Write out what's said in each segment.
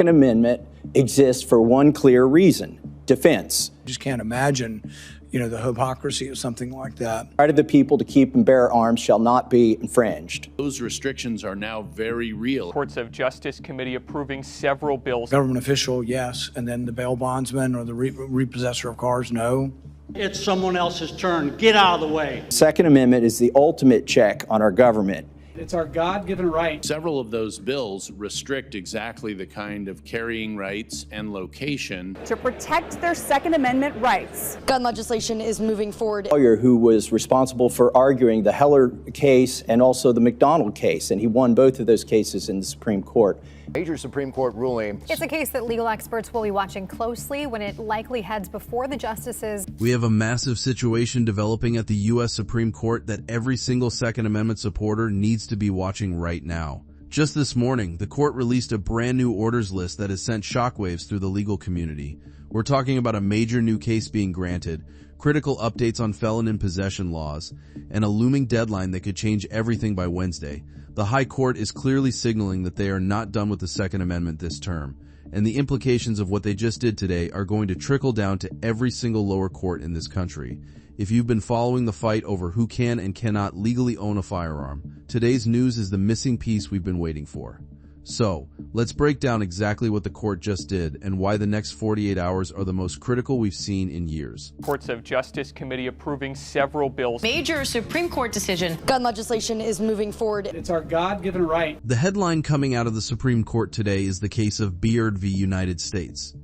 Second Amendment exists for one clear reason: defense. Just can't imagine, the hypocrisy of something like that. The right of the people to keep and bear arms shall not be infringed. Those restrictions are now very real. Courts of Justice Committee approving several bills. Government official, yes, and then the bail bondsman or the repossessor of cars, no. It's someone else's turn. Get out of the way. The Second Amendment is the ultimate check on our government. It's our God-given right. Several of those bills restrict exactly the kind of carrying rights and location to protect their Second Amendment rights. Gun legislation is moving forward. A lawyer who was responsible for arguing the Heller case and also the McDonald case, and he won both of those cases in the Supreme Court. Major Supreme Court ruling. It's a case that legal experts will be watching closely when it likely heads before the justices. We have a massive situation developing at the U.S. Supreme Court that every single Second Amendment supporter needs to be watching right now. Just this morning, the court released a brand new orders list that has sent shockwaves through the legal community. We're talking about a major new case being granted, critical updates on felon in possession laws, and a looming deadline that could change everything by Wednesday. The High Court is clearly signaling that they are not done with the Second Amendment this term, and the implications of what they just did today are going to trickle down to every single lower court in this country. If you've been following the fight over who can and cannot legally own a firearm, today's news is the missing piece we've been waiting for. So, let's break down exactly what the court just did and why the next 48 hours are the most critical we've seen in years. Courts of Justice Committee approving several bills. Major Supreme Court decision. Gun legislation is moving forward. It's our God-given right. The headline coming out of the Supreme Court today is the case of Beaird v. United States.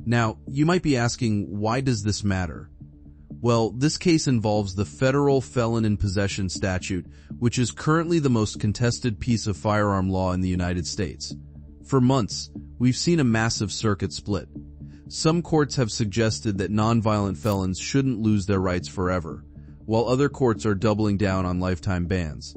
Now, you might be asking, why does this matter? Well, this case involves the federal felon in possession statute, which is currently the most contested piece of firearm law in the United States. For months, we've seen a massive circuit split. Some courts have suggested that nonviolent felons shouldn't lose their rights forever, while other courts are doubling down on lifetime bans.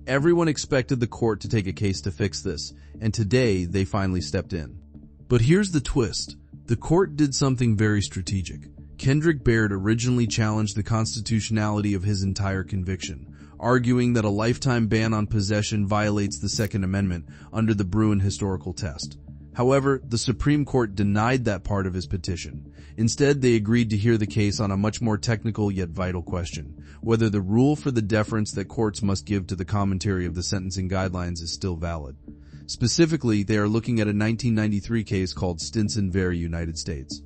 Everyone expected the court to take a case to fix this, and today they finally stepped in. But here's the twist. The court did something very strategic. Beaird originally challenged the constitutionality of his entire conviction, arguing that a lifetime ban on possession violates the Second Amendment under the Bruin historical test. However, the Supreme Court denied that part of his petition. Instead, they agreed to hear the case on a much more technical yet vital question: whether the rule for the deference that courts must give to the commentary of the sentencing guidelines is still valid. Specifically, they are looking at a 1993 case called Stinson v. United States.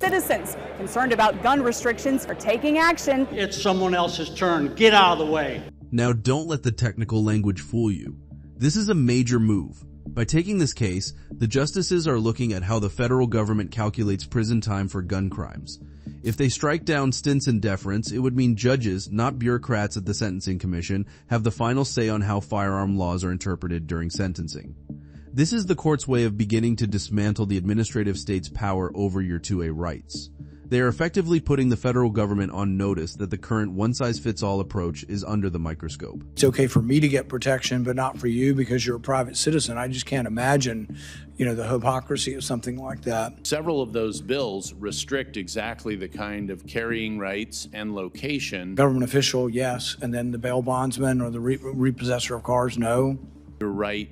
Citizens concerned about gun restrictions are taking action. It's someone else's turn. Get out of the way. Now, don't let the technical language fool you. This is a major move. By taking this case, the justices are looking at how the federal government calculates prison time for gun crimes. If they strike down Stinson deference, it would mean judges, not bureaucrats at the Sentencing Commission, have the final say on how firearm laws are interpreted during sentencing. This is the court's way of beginning to dismantle the administrative state's power over your 2A rights. They are effectively putting the federal government on notice that the current one-size-fits-all approach is under the microscope. It's okay for me to get protection, but not for you because you're a private citizen. I just can't imagine, the hypocrisy of something like that. Several of those bills restrict exactly the kind of carrying rights and location. Government official, yes, and then the bail bondsman or the repossessor of cars, no. Your right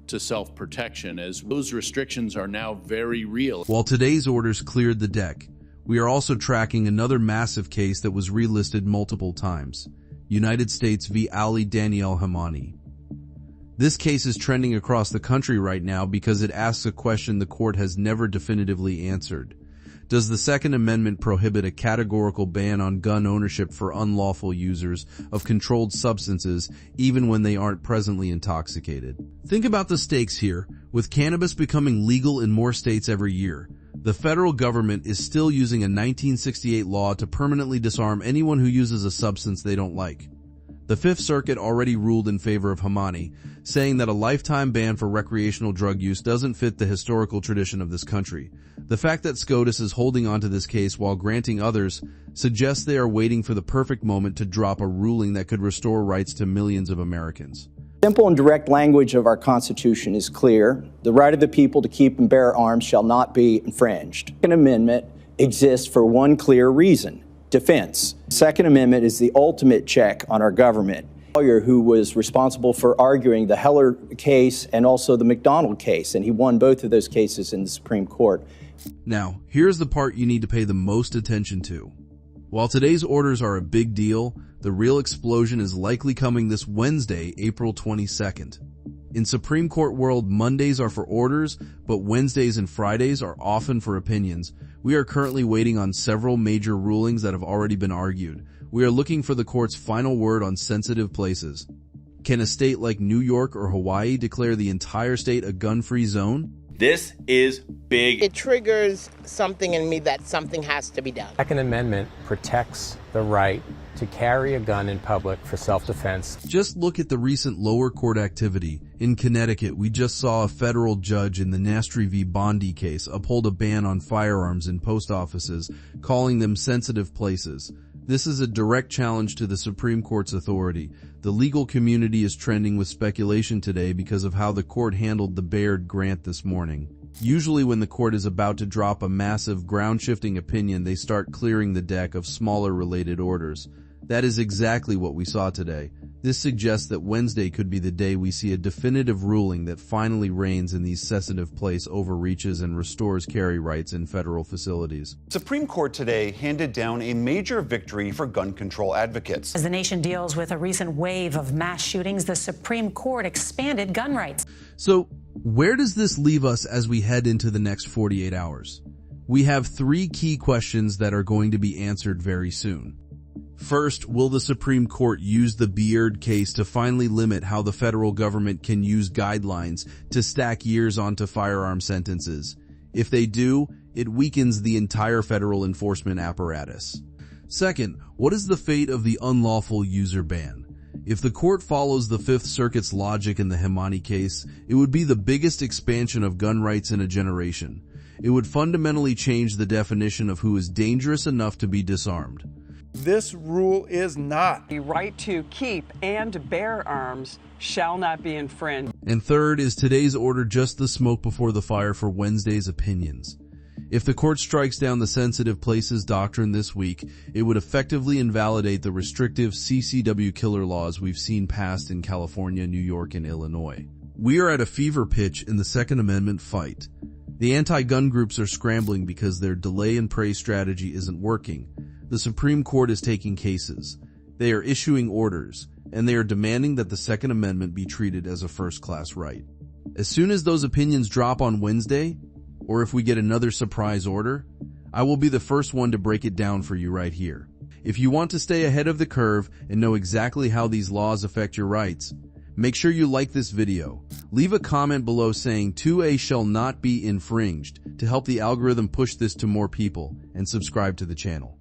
to self-protection, as those restrictions are now very real. While today's orders cleared the deck, we are also tracking another massive case that was relisted multiple times: United States v. Ali Danielle Hemani. This case is trending across the country right now because it asks a question the court has never definitively answered. Does the Second Amendment prohibit a categorical ban on gun ownership for unlawful users of controlled substances even when they aren't presently intoxicated? Think about the stakes here. With cannabis becoming legal in more states every year, the federal government is still using a 1968 law to permanently disarm anyone who uses a substance they don't like. The Fifth Circuit already ruled in favor of Hemani, saying that a lifetime ban for recreational drug use doesn't fit the historical tradition of this country. The fact that SCOTUS is holding on to this case while granting others suggests they are waiting for the perfect moment to drop a ruling that could restore rights to millions of Americans. Simple and direct language of our Constitution is clear. The right of the people to keep and bear arms shall not be infringed. The Second Amendment exists for one clear reason: defense. The Second Amendment is the ultimate check on our government. lawyer who was responsible for arguing the Heller case and also the McDonald case, and he won both of those cases in the Supreme Court. Now, here's the part you need to pay the most attention to. While today's orders are a big deal, the real explosion is likely coming this Wednesday, April 22nd. In Supreme Court world, Mondays are for orders, but Wednesdays and Fridays are often for opinions. We are currently waiting on several major rulings that have already been argued. We are looking for the court's final word on sensitive places. Can a state like New York or Hawaii declare the entire state a gun-free zone? This is big. It triggers something in me that something has to be done. The Second Amendment protects the right to carry a gun in public for self-defense. Just look at the recent lower court activity. In Connecticut, we just saw a federal judge in the Nastri v. Bondi case uphold a ban on firearms in post offices, calling them sensitive places. This is a direct challenge to the Supreme Court's authority. The legal community is trending with speculation today because of how the court handled the Beaird grant this morning. Usually when the court is about to drop a massive ground-shifting opinion, they start clearing the deck of smaller related orders. That is exactly what we saw today. This suggests that Wednesday could be the day we see a definitive ruling that finally reins in these sensitive place overreaches and restores carry rights in federal facilities. Supreme Court today handed down a major victory for gun control advocates. As the nation deals with a recent wave of mass shootings, the Supreme Court expanded gun rights. So, where does this leave us as we head into the next 48 hours? We have 3 key questions that are going to be answered very soon. First, will the Supreme Court use the Beaird case to finally limit how the federal government can use guidelines to stack years onto firearm sentences? If they do, it weakens the entire federal enforcement apparatus. Second, what is the fate of the unlawful user ban? If the court follows the Fifth Circuit's logic in the Hemani case, it would be the biggest expansion of gun rights in a generation. It would fundamentally change the definition of who is dangerous enough to be disarmed. This rule is not. The right to keep and bear arms shall not be infringed. And third, is today's order just the smoke before the fire for Wednesday's opinions? If the court strikes down the sensitive places doctrine this week, it would effectively invalidate the restrictive CCW killer laws we've seen passed in California, New York, and Illinois. We are at a fever pitch in the Second Amendment fight. The anti-gun groups are scrambling because their delay and pray strategy isn't working. The Supreme Court is taking cases. They are issuing orders, and they are demanding that the Second Amendment be treated as a first-class right. As soon as those opinions drop on Wednesday, or if we get another surprise order, I will be the first one to break it down for you right here. If you want to stay ahead of the curve and know exactly how these laws affect your rights, make sure you like this video. Leave a comment below saying 2A shall not be infringed to help the algorithm push this to more people, and subscribe to the channel.